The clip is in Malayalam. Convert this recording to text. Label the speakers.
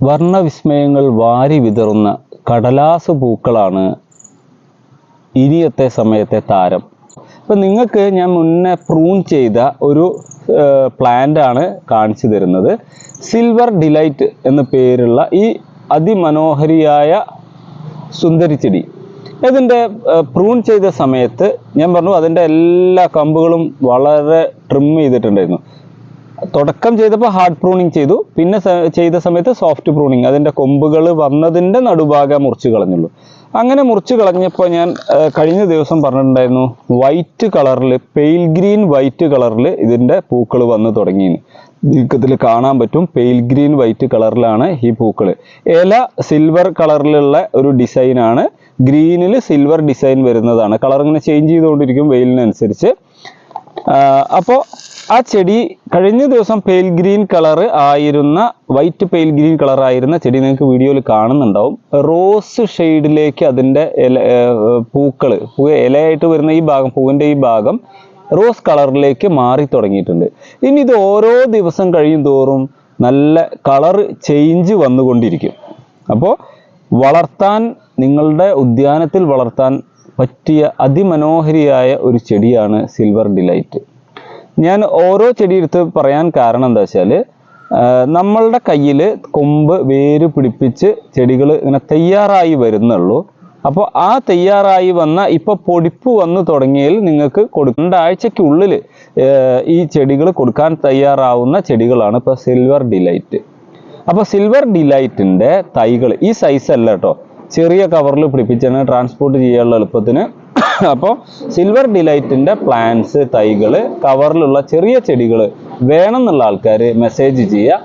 Speaker 1: വർണ്ണവിസ്മയങ്ങൾ വാരി വിതറുന്ന കടലാസ് പൂക്കളാണ് ഇനിയത്തെ സമയത്തെ താരം. ഇപ്പം നിങ്ങൾക്ക് ഞാൻ മുന്നേ പ്രൂൺ ചെയ്ത ഒരു പ്ലാന്റ് ആണ് കാണിച്ചു തരുന്നത്. സിൽവർ ഡിലൈറ്റ് എന്ന പേരുള്ള ഈ അതിമനോഹരിയായ സുന്ദരിച്ചെടി. ഇതിൻ്റെ പ്രൂൺ ചെയ്ത സമയത്ത് ഞാൻ പറഞ്ഞു അതിൻ്റെ എല്ലാ കമ്പുകളും വളരെ ട്രിം ചെയ്തിട്ടുണ്ടായിരുന്നു. തുടക്കം ചെയ്തപ്പോൾ ഹാർഡ് പ്രൂണിങ് ചെയ്തു, പിന്നെ ചെയ്ത സമയത്ത് സോഫ്റ്റ് പ്രൂണിങ്. അതിൻ്റെ കൊമ്പുകൾ വന്നതിൻ്റെ നടുഭാഗം മുറിച്ച് കളഞ്ഞുള്ളൂ. അങ്ങനെ മുറിച്ച് കളഞ്ഞപ്പോൾ ഞാൻ കഴിഞ്ഞ ദിവസം പറഞ്ഞിട്ടുണ്ടായിരുന്നു വൈറ്റ് കളറിൽ, പെയിൽ ഗ്രീൻ വൈറ്റ് കളറിൽ ഇതിൻ്റെ പൂക്കൾ വന്ന് തുടങ്ങിയെന്ന്. ഇതിൽ കാണാൻ പറ്റും, പെയിൽ ഗ്രീൻ വൈറ്റ് കളറിലാണ് ഈ പൂക്കൾ. ഇല സിൽവർ കളറിലുള്ള ഒരു ഡിസൈനാണ്, ഗ്രീനിൽ സിൽവർ ഡിസൈൻ വരുന്നതാണ്. കളർ ഇങ്ങനെ ചേഞ്ച് ചെയ്തുകൊണ്ടിരിക്കും വെയിലിനനുസരിച്ച്. അപ്പോൾ ആ ചെടി കഴിഞ്ഞ ദിവസം പെയിൽ ഗ്രീൻ കളർ ആയിരുന്ന, വൈറ്റ് പെയിൽ ഗ്രീൻ കളർ ആയിരുന്ന ചെടി നിങ്ങൾക്ക് വീഡിയോയിൽ കാണുന്നുണ്ടാവും. റോസ് ഷെയ്ഡിലേക്ക് അതിൻ്റെ പൂക്കൾ, ഇലയായിട്ട് വരുന്ന ഈ ഭാഗം, പൂവിൻ്റെ ഈ ഭാഗം റോസ് കളറിലേക്ക് മാറി തുടങ്ങിയിട്ടുണ്ട്. ഇനി ഇത് ഓരോ ദിവസം കഴിയും തോറും നല്ല കളർ ചേഞ്ച് വന്നുകൊണ്ടിരിക്കും. അപ്പോൾ വളർത്താൻ, നിങ്ങളുടെ ഉദ്യാനത്തിൽ വളർത്താൻ പറ്റിയ അതിമനോഹരിയായ ഒരു ചെടിയാണ് സിൽവർ ഡിലൈറ്റ്. ഞാൻ ഓരോ ചെടി എടുത്ത് പറയാൻ കാരണം എന്താ വെച്ചാൽ, നമ്മളുടെ കയ്യിൽ കൊമ്പ് വേര് പിടിപ്പിച്ച് ചെടികൾ ഇങ്ങനെ തയ്യാറായി വരുന്നുള്ളൂ. അപ്പോൾ ആ തയ്യാറായി വന്ന, ഇപ്പോൾ പൊടിപ്പ് വന്നു തുടങ്ങിയാൽ നിങ്ങൾക്ക് 2 ആഴ്ചയ്ക്കുള്ളിൽ ഈ ചെടികൾ കൊടുക്കാൻ തയ്യാറാവുന്ന ചെടികളാണ് ഇപ്പോൾ സിൽവർ ഡിലൈറ്റ്. അപ്പോൾ സിൽവർ ഡിലൈറ്റിൻ്റെ തൈകൾ ഈ സൈസ് അല്ല കേട്ടോ, ചെറിയ കവറിൽ പിടിപ്പിച്ചാണ് ട്രാൻസ്പോർട്ട് ചെയ്യാനുള്ള എളുപ്പത്തിന്. അപ്പോൾ സിൽവർ ഡിലൈറ്റിൻ്റെ പ്ലാന്റ്സ്, തൈകൾ, കവറിലുള്ള ചെറിയ ചെടികൾ വേണമെന്നുള്ള ആൾക്കാർ മെസ്സേജ് ചെയ്യുക.